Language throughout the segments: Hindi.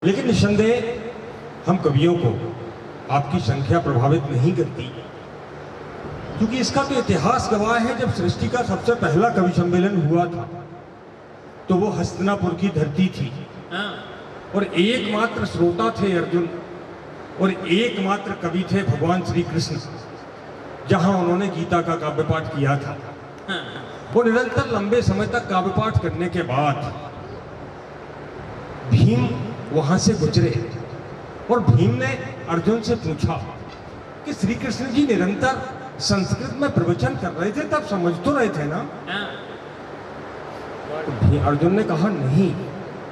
लेकिन निस्संदेह हम कवियों को आपकी संख्या प्रभावित नहीं करती, क्योंकि इसका तो इतिहास गवाह है। जब सृष्टि का सबसे पहला कवि सम्मेलन हुआ था तो वो हस्तिनापुर की धरती थी और एकमात्र श्रोता थे अर्जुन और एकमात्र कवि थे भगवान श्री कृष्ण। जहां उन्होंने गीता का काव्य पाठ किया था, वो निरंतर लंबे समय तक काव्य पाठ करने के बाद भीम वहां से गुजरे और भीम ने अर्जुन से पूछा कि श्री कृष्ण जी निरंतर संस्कृत में प्रवचन कर रहे थे, तब समझ तो रहे थे ना? तो अर्जुन ने कहा नहीं।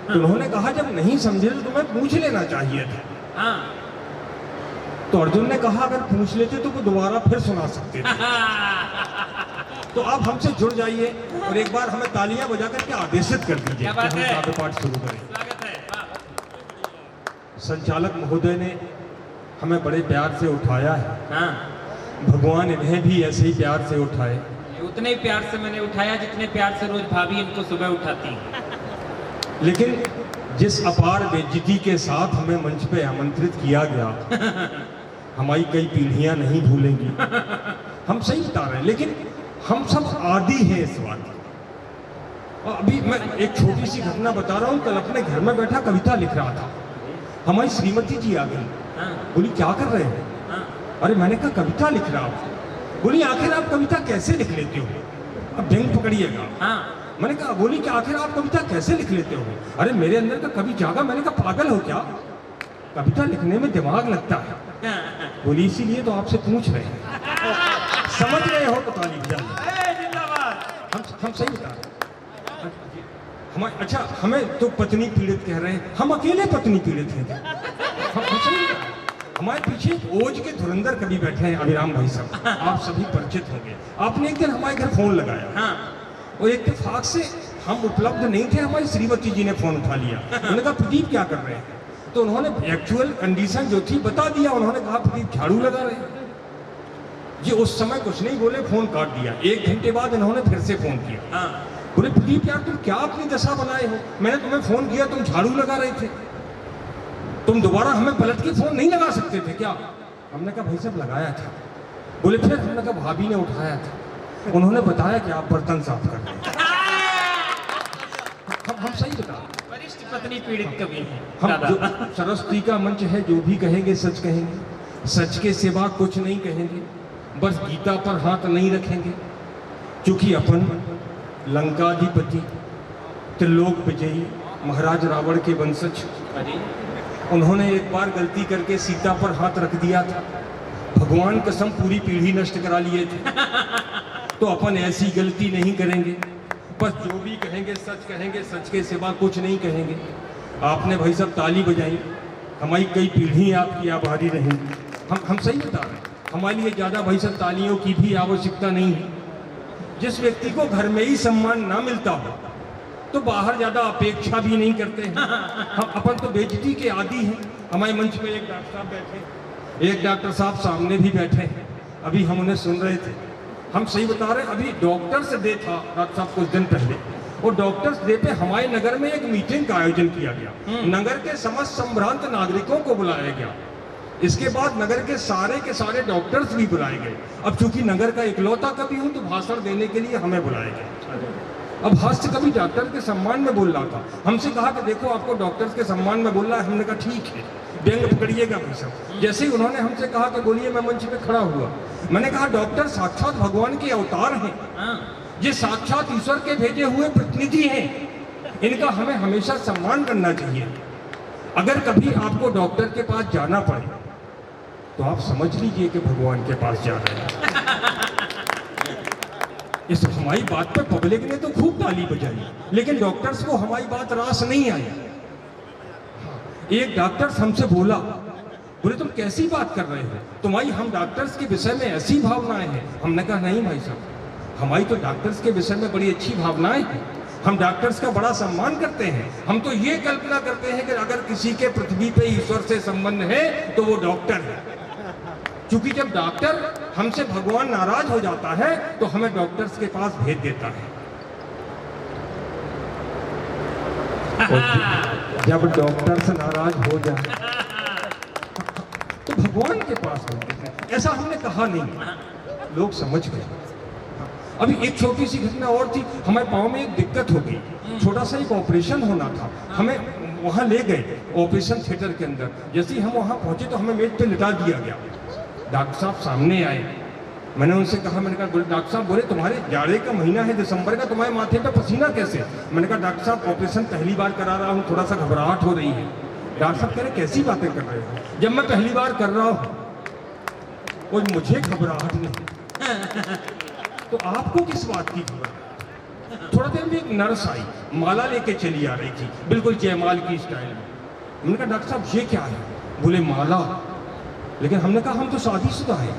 तो उन्होंने कहा जब नहीं समझे तो तुम्हें पूछ लेना चाहिए था। तो अर्जुन ने कहा अगर पूछ लेते तो वो दोबारा फिर सुना सकते थे। तो आप हमसे जुड़ जाइए और एक बार हमें तालियां बजा करके आदेशित कर दीजिए कि हम काव्य पाठ शुरू करें। संचालक महोदय ने हमें बड़े प्यार से उठाया है। भगवान इन्हें भी ऐसे ही प्यार से उठाए। उतने ही प्यार से मैंने उठाया जितने प्यार से रोज भाभी इनको सुबह उठाती हैं। लेकिन जिस अपार बेइज्जती के साथ हमें मंच पे आमंत्रित किया गया, हमारी कई पीढ़ियां नहीं भूलेंगी। हम सही बता रहे हैं, लेकिन हम सब आदी हैं इस बात की। और अभी मैं एक छोटी सी घटना बता रहा हूँ। कल अपने घर में बैठा कविता लिख रहा था, हमारी श्रीमती जी आ गई। बोली क्या कर रहे हैं? अरे मैंने कहा कविता लिख रहा हूँ। बोली आखिर आप कविता कैसे लिख लेते हो? अब व्यंग पकड़िएगा। मैंने कहा बोली कि आखिर आप कविता कैसे लिख लेते हो? अरे मेरे अंदर का कवि जागा। मैंने कहा पागल हो क्या, कविता लिखने में दिमाग लगता है। बोली इसीलिए तो आपसे पूछ रहे हैं। समझ रहे हो तो ताली बजाइए। हम सही बता रहे हैं। अच्छा हमें तो पत्नी पीड़ित कह रहे हैं, हम अकेले पत्नी पीड़ित हैं। हमारे पीछे ओज के धुरंधर कवि बैठे हैं, अभिराम भाई साहब, आप सभी परिचित होंगे। आपने एक दिन हमारे घर फोन लगाया और एक इत्तेफाक से हम उपलब्ध नहीं थे, हमारी श्रीमती जी ने फोन उठा लिया। उन्होंने कहा प्रदीप क्या कर रहे हैं? तो उन्होंने एक्चुअल कंडीशन जो थी बता दिया। उन्होंने कहा प्रदीप झाड़ू लगा रहे हैं जी। उस समय कुछ नहीं बोले, फोन काट दिया। 1 घंटे बाद इन्होंने फिर से फोन किया। बोले प्रदीप यार तुम क्या अपनी दशा बनाए हो? मैंने तुम्हें फोन किया, तुम झाड़ू लगा रहे थे, तुम दोबारा हमें पलट के फोन नहीं लगा सकते थे क्या? हमने कहा भाई साहब लगाया था। बोले फिर? हमने कहा भाभी ने उठाया था, उन्होंने बताया कि आप बर्तन साफ कर रहे हैं। हम सही बता रहे हैं। वरिष्ठ पत्नी पीड़ित कवि हैं। हम जो सरस्वती का मंच है, जो भी कहेंगे सच कहेंगे, सच के सिवा कुछ नहीं कहेंगे, बस गीता पर हाथ नहीं रखेंगे। क्योंकि अपन लंकाधिपति त्रिलोक विजयी महाराज रावण के वंशज, उन्होंने एक बार गलती करके सीता पर हाथ रख दिया था। भगवान कसम पूरी पीढ़ी नष्ट करा लिए थे। तो अपन ऐसी गलती नहीं करेंगे, बस जो भी कहेंगे सच कहेंगे, सच के सिवा कुछ नहीं कहेंगे। आपने भाई साहब ताली बजाई, हमारी कई पीढ़ी आपकी आभारी रहेंगी। हम सही बता रहे हैं। हमारे लिए ज़्यादा भाई साहब तालियों की भी आवश्यकता नहीं है। जिस व्यक्ति को घर में ही सम्मान ना मिलता हो तो बाहर ज्यादा अपेक्षा भी नहीं करते हैं। हम अपन तो बेइज्जती के आदी हैं। हमारे मंच पे एक डॉक्टर साहब बैठे, एक डॉक्टर साहब सामने भी बैठे हैं, अभी हम उन्हें सुन रहे थे। हम सही बता रहे हैं। अभी डॉक्टर्स डे था डॉक्टर साहब कुछ दिन पहले, और डॉक्टर्स डे पे हमारे नगर में एक मीटिंग का आयोजन किया गया। नगर के समस्त संभ्रांत नागरिकों को बुलाया गया। इसके बाद नगर के सारे डॉक्टर्स भी बुलाए गए। अब चूंकि नगर का इकलौता कवि हूं तो भाषण देने के लिए हमें बुलाया गया। अब हास्य कवि डॉक्टर के सम्मान में बोल रहा था। हमसे कहा कि देखो आपको डॉक्टर्स के सम्मान में बोल रहा है। हमने कहा ठीक है, व्यंग पकड़िएगा भाई साहब। जैसे ही उन्होंने हमसे कहा कि बोलिए, मैं मंच पे खड़ा हुआ। मैंने कहा डॉक्टर साक्षात भगवान के अवतार हैं, ये साक्षात ईश्वर के भेजे हुए प्रतिनिधि हैं, इनका हमें हमेशा सम्मान करना चाहिए। अगर कभी आपको डॉक्टर के पास जाना पड़े तो आप समझ लीजिए कि भगवान के पास जा रहे हैं। इस हमारी बात पर पब्लिक ने तो खूब ताली बजाई, लेकिन डॉक्टर्स को हमारी बात रास नहीं आई। एक डॉक्टर हमसे बोला, बोले तुम कैसी बात कर रहे हो, तुम्हारी हम डॉक्टर्स के विषय में ऐसी भावनाएं हैं। हमने कहा नहीं भाई साहब, हमारी तो डॉक्टर्स के विषय में बड़ी अच्छी भावनाएं हैं। हम डॉक्टर्स का बड़ा सम्मान करते हैं। हम तो ये कल्पना करते हैं कि अगर किसी के पृथ्वी पे ईश्वर से संबंध है तो वो डॉक्टर है। क्योंकि जब डॉक्टर हमसे भगवान नाराज हो जाता है तो हमें डॉक्टर्स के पास भेज देता है। जब डॉक्टर से नाराज हो जाए तो भगवान के पास होंगे, ऐसा हमने कहा नहीं, लोग समझ गए। अभी एक छोटी सी घटना और थी, हमारे पाँव में एक दिक्कत हो गई, छोटा सा एक ऑपरेशन होना था, हमें वहाँ ले गए ऑपरेशन थिएटर के अंदर। जैसे ही हम वहाँ पहुँचे तो हमें मेज पे लिटा दिया गया। डॉक्टर साहब सामने आए, मैंने उनसे कहा, मैंने कहा डॉक्टर साहब बोले तुम्हारे जाड़े का महीना है दिसंबर का, तुम्हारे माथे पे पसीना कैसे? मैंने कहा डॉक्टर साहब ऑपरेशन पहली बार करा रहा हूँ, थोड़ा सा घबराहट हो रही है। डॉक्टर साहब कह रहे कैसी बातें कर रहे हो, जब मैं पहली बार कर रहा हूँ कोई मुझे घबराहट नहीं, तो आपको किस बात की घबराहट? थोड़ा देर में एक नर्स आई, माला लेके चली आ रही थी, बिल्कुल जयमाल की स्टाइल में। मैंने कहा डॉक्टर साहब ये क्या है? बोले माला। लेकिन हमने कहा हम तो शादीशुदा है।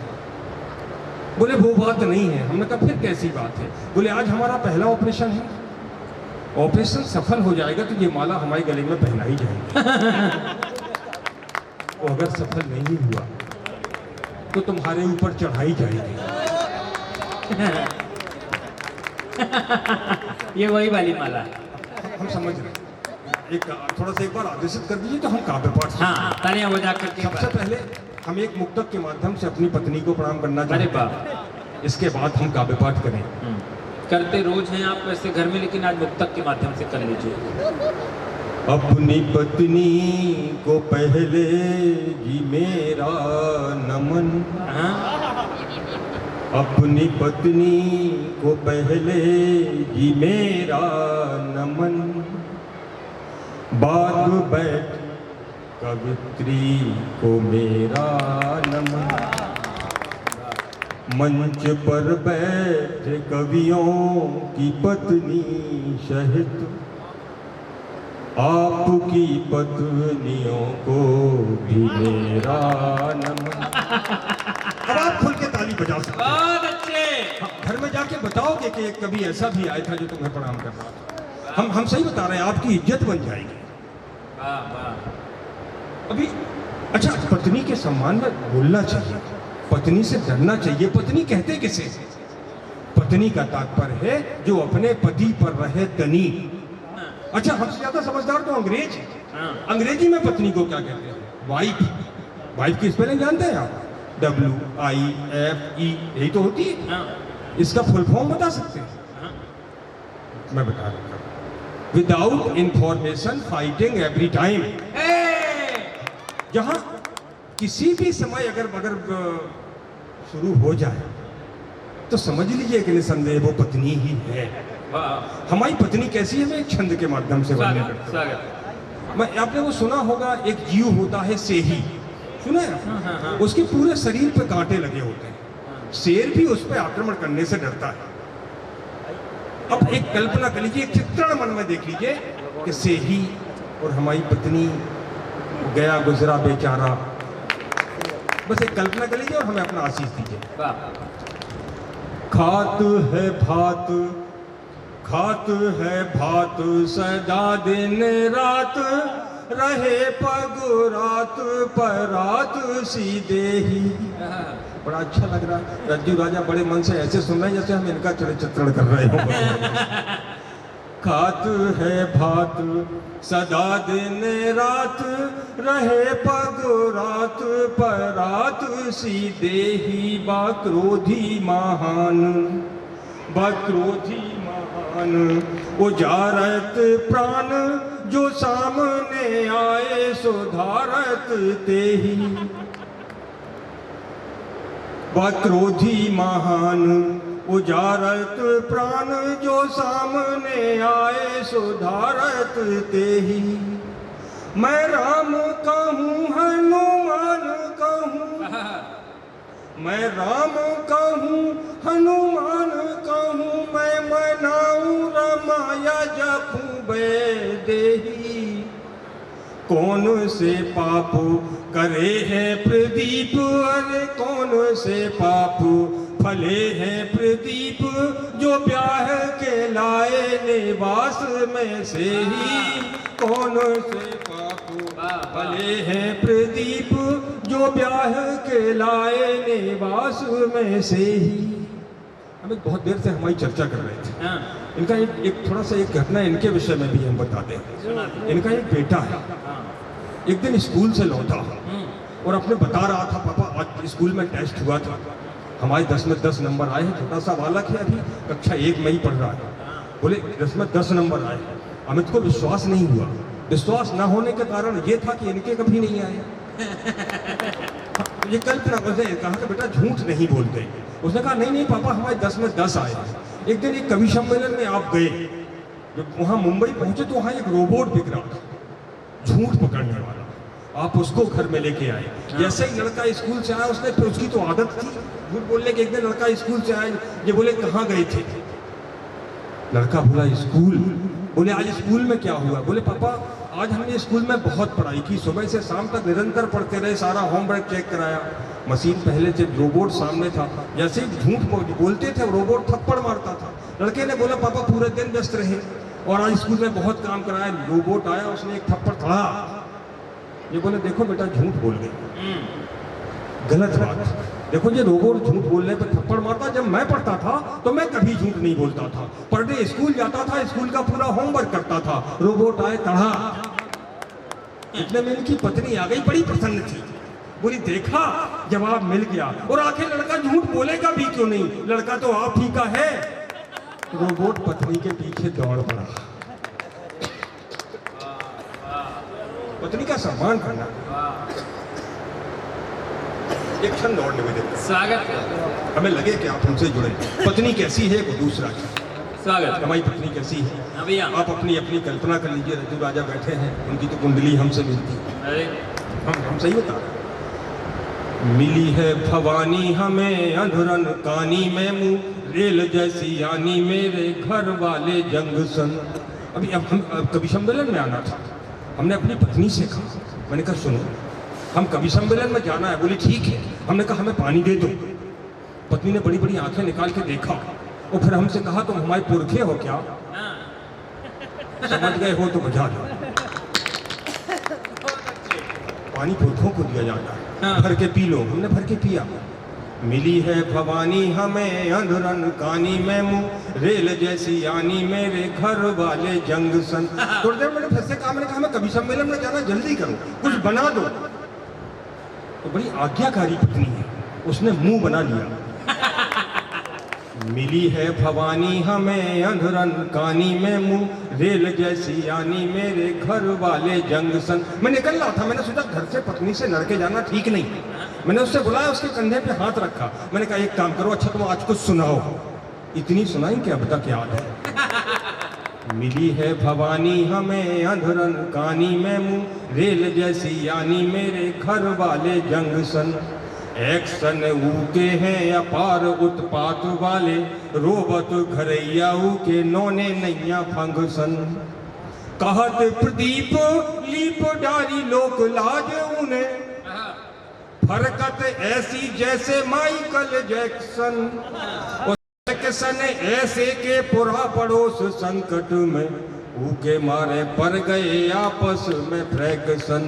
बोले वो बात नहीं है। हमने कहा फिर कैसी बात है? बोले आज हमारा पहला ऑपरेशन है, ऑपरेशन सफल हो जाएगा तो ये माला हमारे गले में पहनाई जाएगी। और अगर सफल नहीं हुआ तो तुम्हारे ऊपर चढ़ाई जाएगी। ये वही वाली माला। हम समझ रहे हैं। एक थोड़ा सा एक बार आदेशित कर दीजिए तो हम काव्य पाठ। हाँ, तालियां बजा करके। सबसे पहले हम एक मुक्तक के माध्यम से अपनी पत्नी को प्रणाम करना अरे चाहते हैं, बाप, इसके बाद हम काव्य पाठ करें। करते रोज हैं आप वैसे घर में, लेकिन आज मुक्तक के माध्यम से कर लीजिए। अपनी पत्नी को पहले जी मेरा नमन, हाँ? अपनी पत्नी को पहले जी मेरा नमन, बाद बैठ कवित्री को मेरा नमन, मंच पर बैठे कवियों की पत्नी सहित आपकी पत्नियों को भी मेरा नमन। अब आप खुल के ताली बजा सकते हैं। बहुत अच्छे। घर में जाके बताओगे कि एक कभी ऐसा भी आया था जो तुम्हें प्रणाम कर रहा था। हम सही बता रहे हैं, आपकी इज्जत बन जाएगी। वाह वाह। अभी अच्छा, पत्नी के सम्मान में बोलना चाहिए, पत्नी से डरना चाहिए। पत्नी कहते किसे? पत्नी का तात्पर्य है जो अपने पति पर रहे तनी। अच्छा, हमसे ज्यादा समझदार तो अंग्रेज है। हाँ। अंग्रेजी में पत्नी को क्या कहते हैं? वाइफ। वाइफ की स्पेलिंग जानते हैं आप? WIFE, यही तो होती है। हाँ। इसका फुल फॉर्म बता सकते हैं? हाँ। मैं बता रहा हूँ, without information fighting every time. जहां किसी भी समय अगर शुरू हो जाए तो समझ लीजिए कि निसंदेह वो पत्नी ही है। वाह। हमारी पत्नी कैसी है, मैं एक छंद के माध्यम से वर्णन स्वागत करता स्वागत। हूं। मैं आपने वो सुना होगा, एक जीव होता है सेही, सुना है? हाँ, हाँ, हाँ। उसके पूरे शरीर पे कांटे लगे होते हैं। शेर भी उस पर आक्रमण करने से डरता है। अब एक कल्पना कर लीजिए, एक चित्रण मन में देख लीजिए कि सेही और हमारी पत्नी, गया गुजरा बेचारा। बस एक कल्पना कर लीजिए और हमें अपना आशीष दीजिए। वाह। खात है भात, खात है भात सदा दिन रात, रहे पग रात पर रात सीधे ही। बड़ा अच्छा लग रहा है। रज्जू राजा बड़े मन से ऐसे सुन रहे हैं जैसे हम इनका चित्रण कर रहे हो। खात है भात सदा दिन रात, रहे पग रात पर रात सीधे ही। बाक्रोधी महान, बाक्रोधी महान, उजारत प्राण, जो सामने आए सुधारत ते ही। बाक्रोधी महान, उजारत प्राण, जो सामने आए सुधारत ते ही। मैं राम कहूँ हनुमान कहूँ, मैं राम कहूँ हनुमान कहूँ, मैं मनाऊँ रमाया जपूँ वैदेही। कौन से पाप करे हैं प्रदीप, अरे कौन से पाप फले हैं प्रदीप, जो ब्याह के लाए निवास में से ही। कौन से पाप फले हैं प्रदीप, जो ब्याह के लाए निवास में से ही। हम एक बहुत देर से हमारी चर्चा कर रहे थे। हाँ, इनका एक थोड़ा सा एक घटना इनके विषय में भी हम बता दें। सुना दो। इनका एक बेटा है, हाँ, एक दिन स्कूल से लौटा हम्म, और अपने बता रहा था, पापा आज स्कूल में टेस्ट हुआ था, हमारे 10 में 10 नंबर आए हैं। छोटा सा बालक है, अभी कक्षा 1 में ही पढ़ रहा है। बोले 10 में 10 नंबर आए। अमित को विश्वास नहीं हुआ। विश्वास ना होने के कारण ये था कि इनके कभी नहीं आए। ये कल्पना, उसने कहा कि बेटा झूठ नहीं बोलते। उसने कहा नहीं नहीं पापा, हमारे 10 में 10 आए। एक दिन एक कवि सम्मेलन में आप गए, जब वहाँ मुंबई पहुंचे तो वहाँ एक रोबोट बिक रहा था, झूठ पकड़ने वाला। आप उसको घर में लेके आए। जैसे ही लड़का स्कूल से आया, उसने फिर उसकी तो आदत थी झूठ बोलने की। एक दिन लड़का स्कूल से आया, ये बोले कहाँ गए थे? लड़का बोला स्कूल। बोले आज स्कूल में क्या हुआ? बोले पापा आज हमने स्कूल में बहुत पढ़ाई की, सुबह से शाम तक निरंतर पढ़ते रहे, सारा होमवर्क चेक कराया। मशीन पहले से, रोबोट सामने था, जैसे ही झूठ बोलते थे रोबोट थप्पड़ मारता था। लड़के ने बोला पापा पूरे दिन व्यस्त रहे और आज स्कूल में बहुत काम कराया, रोबोट आया उसने एक थप्पड़ पड़ा। ये बोले देखो बेटा झूठ बोल गए, गलत बात। देखो ये रोबोट झूठ बोलने पर थप्पड़ मारता, जब मैं पढ़ता था तो मैं कभी झूठ नहीं बोलता था। पर डे स्कूल जाता था, स्कूल का पूरा होमवर्क करता था, रोबोट आए तड़ा। इतने में इनकी पत्नी आ गई, बड़ी प्रसन्न थी। बोली देखा जवाब मिल गया, और आखिर लड़का झूठ बोलेगा भी क्यों नहीं, लड़का तो आप ही का है। रोबोट पत्नी के पीछे दौड़ पड़ा। पत्नी का सम्मान करना। एक क्षण दौड़ निवेदन स्वागत है। हमें लगे कि आप हमसे जुड़े। पत्नी कैसी है वो दूसरा है, स्वागत हमारी पत्नी कैसी है हाँ भैया। आप अपनी अपनी कल्पना कर लीजिए। रज्जू राजा बैठे हैं, उनकी तो कुंडली हमसे मिलती है। अरे हम सही बता रहे हैं। मिली है भवानी हमें अंधरन कानी में मुंह, रेल जैसी यानी मेरे घर वाले जंगसन। अभी अब हम कवि सम्मेलन में आना था, हमने अपनी पत्नी से कहा, मैंने कहा सुनो हम कवि सम्मेलन में जाना है। बोली ठीक है। हमने कहा हमें पानी दे दो। पत्नी ने बड़ी बड़ी आंखें निकाल के देखा और फिर हमसे कहा तुम हमारे पुरखे हो क्या? हाँ, समझ गए हो तो बुझा दो। पानी पुरखों को दिया जाता है, हाँ। भर के पी लो। हमने भर के पिया। मिली है भवानी हमें अंधरन कानी में मुंह, रेल जैसी यानी मेरे घर वाले जंगसन। थोड़ी देर मैंने फिर से कहा, मैंने कहा हमें कवि सम्मेलन में जाना, जल्दी करो कुछ बना दो। तो बड़ी आज्ञाकारी पत्नी है, उसने मुंह बना लिया। मिली है भवानी हमें अंधरन कानी में मुंह, रेल जैसी यानी मेरे घर वाले जंगसन। मैं निकल रहा था, मैंने सोचा घर से पत्नी से लड़के जाना ठीक नहीं। मैंने उससे बुलाया, उसके कंधे पे हाथ रखा। मैंने कहा एक काम करो, अच्छा तुम आज कुछ सुनाओ। इतनी सुनाई कि अब तक याद है। मिली है भवानी हमें अंधरन कानी में मुंह, रेल जैसी यानी मेरे घर वाले जंगसन। एक्शन ऊके हैं अपार उत्पात वाले, रोबत घरैया ऊके नौने नैया फंगसन। कहत प्रदीप लीप डारी लोक लाज उन्हें, फरकत ऐसी जैसे माइकल जैक्सन। जैक्सन ऐसे के पुरा पड़ोस संकट में, ऊके मारे पड़ गए आपस में फ्रैक्शन।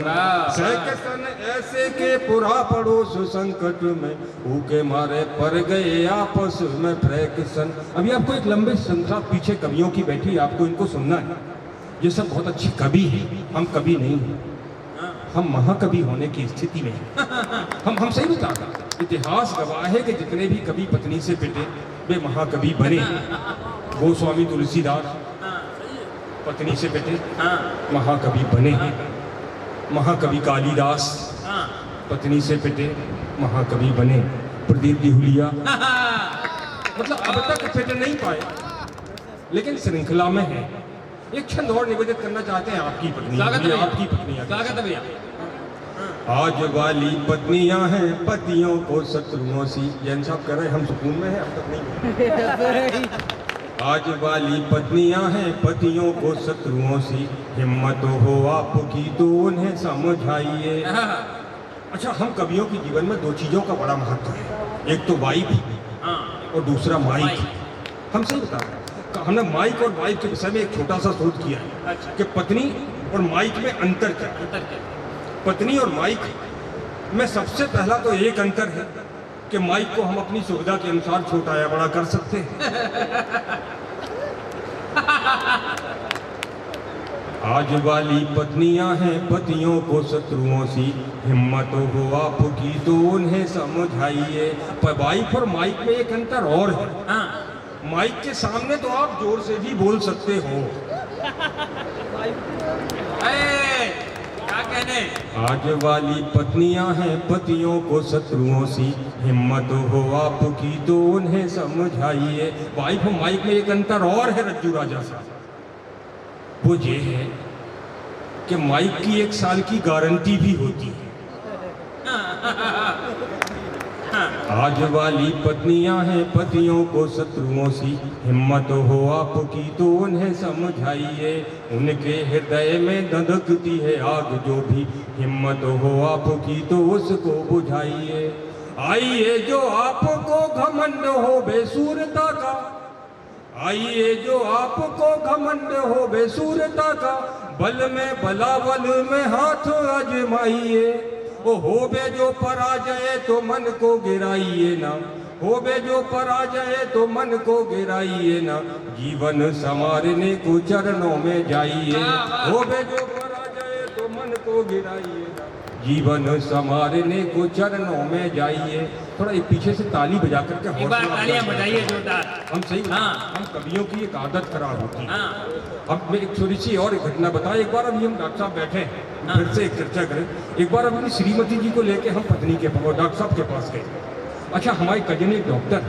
जैक्सन ऐसे के पुरा पड़ोस संकट में, ऊके मारे पड़ गए आपस में फ्रैक्शन। अभी आपको एक लंबे श्रृंखला पीछे कवियों की बैठी, आपको इनको सुनना है। ये सब बहुत अच्छे कवि हैं, हम कवि नहीं हैं, हम महाकवि होने की स्थिति में हैं। हम सही बता रहे हैं। इतिहास गवाह है कि जितने भी कवि पत्नी से पिटे वे महाकवि बने। गोस्वामी तुलसीदास पत्नी से पिटे महाकवि बने हैं। महाकवि कालिदास पत्नी से पिटे महाकवि बने। प्रदीप दिहुलिया मतलब अब तक पिट नहीं पाए, लेकिन श्रृंखला में है। एक क्षण और निवेदित करना चाहते हैं आपकी पत्नी, आपकी पत्नी। स्वागत है भैया। आज वाली पत्नियां हैं पतियों को शत्रुओं सी। जैन साहब कह रहे हैं हम सुकून में हैं, अब तक नहीं। आज वाली पत्नियां हैं पतियों को शत्रुओं सी, हिम्मत हो आपकी तो उन्हें समझाइए। अच्छा, हम कवियों के जीवन में दो चीजों का बड़ा महत्व है, एक तो वाइफ और दूसरा माइक। हम सही बता रहे हैं। हमने माइक और वाइफ के विषय में एक छोटा सा शोध किया है कि पत्नी और माइक में अंतर क्या है। पत्नी और माइक में सबसे पहला तो एक अंतर है कि माइक को हम अपनी सुविधा के अनुसार छोटा या बड़ा कर सकते हैं। आज वाली पत्नियां हैं पतियों को शत्रुओं सी, हिम्मत हो आपकी तो उन्हें समझाइए। पर वाइफ और माइक में एक अंतर और है। हाँ माइक के सामने तो आप जोर से भी बोल सकते हो। क्या कहने। आज वाली पत्नियां हैं पतियों को शत्रुओं सी, हिम्मत हो आपकी तो उन्हें समझाइए। वाइफ और माइक में एक अंतर और है रज्जू राजा साहब, वो ये है कि माइक की 1 साल की गारंटी भी होती है। आज वाली पत्नियां हैं पतियों को शत्रुओं सी, हिम्मत हो आपकी तो उन्हें समझाइए। उनके हृदय में धधकती है आग जो भी, हिम्मत हो आपकी तो उसको बुझाइए। आइए जो आपको घमंड हो बेसूरता का, आइए जो आपको घमंड हो बेसूरता का, बल में बलावल में हाथ आजमाइए। ओ होबे जो पराजय तो मन को गिराइए ना, होबे जो पराजय तो मन को गिराइए ना, जीवन संवारने को चरणों में जाइए। होबे जो पराजय तो मन को गिराइए ना, जीवन संवारने को चरणों में जाइए। थोड़ा एक पीछे से ताली बजा करके एक बार तालियां बजाइए जोरदार। हम सही हाँ। हम कवियों की एक आदत खराब होती है। हाँ अब मैं एक छोटी सी और एक घटना बताएं। एक बार अभी हम डॉक्टर साहब बैठे हैं, हाँ। फिर से एक चर्चा करें। एक बार अपनी श्रीमती जी को लेके हम पत्नी के डॉक्टर साहब के पास गए। अच्छा, हमारे कजन एक डॉक्टर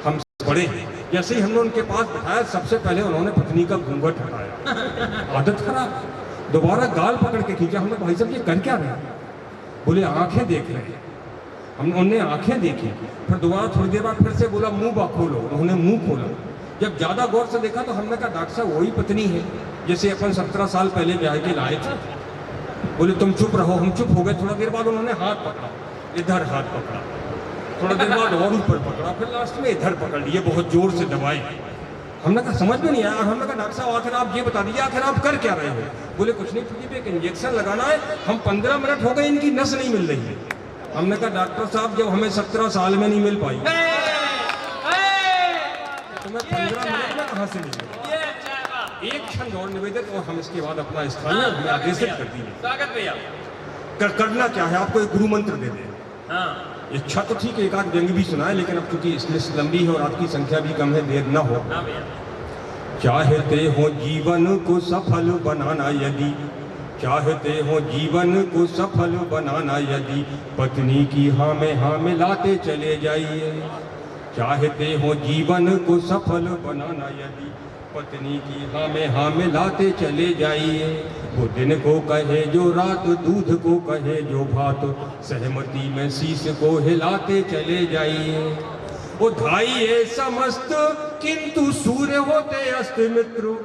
हम पढ़े, जैसे ही हमने उनके पास बैठाया सबसे पहले उन्होंने पत्नी का घूंघट हटाया। आदत खराब। दोबारा गाल पकड़ के खींचा। हमने भाई साहब ये कर क्या रहे हैं? बोले आंखें देख रहे हैं। हमने आंखें देखी। फिर दोबारा थोड़ी देर बाद फिर से बोला मुंह बा खोलो। उन्होंने मुंह खोला। जब ज्यादा गौर से देखा तो हमने कहा डॉक्टर साहब वही पत्नी है जैसे अपन 17 साल पहले ब्याह के लाए थे। बोले तुम चुप रहो। हम चुप हो गए। थोड़ा देर बाद उन्होंने हाथ पकड़ा, इधर हाथ पकड़ा, थोड़ा देर बाद और ऊपर पकड़ा, फिर लास्ट में इधर पकड़ लिए, बहुत जोर से दबाए। हमने कहा समझ में नहीं आया। हमने कहा डॉक्टर साहब आखिर आप ये बता दीजिए आखिर आप कर क्या रहे हो? बोले कुछ नहीं, फिर एक इंजेक्शन लगाना है। हम 15 मिनट हो गए इनकी नस नहीं मिल रही है। हमने कहा डॉक्टर साहब जब हमें 17 साल में नहीं मिल पाई तो मैं 15 मिनट में कहाँ से मिली? एक क्षण और निवेदित और हम इसके बाद अपना स्थान में आदेशित कर दिए। स्वागत भैया। करना क्या है? आपको एक गुरु मंत्र दे दे। हाँ इच्छा तो ठीक है, एक आध व्यंग भी सुना है, लेकिन अब चूंकि लिस्ट लंबी है और आपकी संख्या भी कम है, देर न हो। हाँ भैया। चाहते हो जीवन को सफल बनाना यदि, चाहते हो जीवन को सफल बनाना यदि, पत्नी की हाँ में लाते चले जाइए। चाहते हो जीवन को सफल बनाना यदि, पत्नी की हाँ में लाते चले जाइए। वो दिन को कहे जो रात, दूध को कहे जो भात, सहमति में शीश को हिलाते चले जाइए। वो धाइये समस्त किंतु सूर्य होते अस्त मित्र,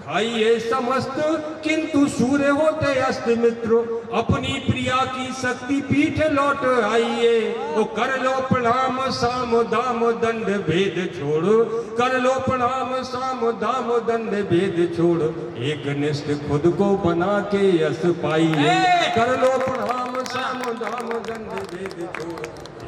धाइये समस्त किंतु सूर्य होते अस्त मित्र, अपनी प्रिया की शक्ति पीठ लौट आइए। वो कर लो प्रणाम साम दाम दंड भेद छोड़, कर लो प्रणाम साम दाम दंड भेद छोड़, एक निष्ठ खुद को बना के यश पाइए। कर लो प्रणाम साम दाम दंड भेद छोड़,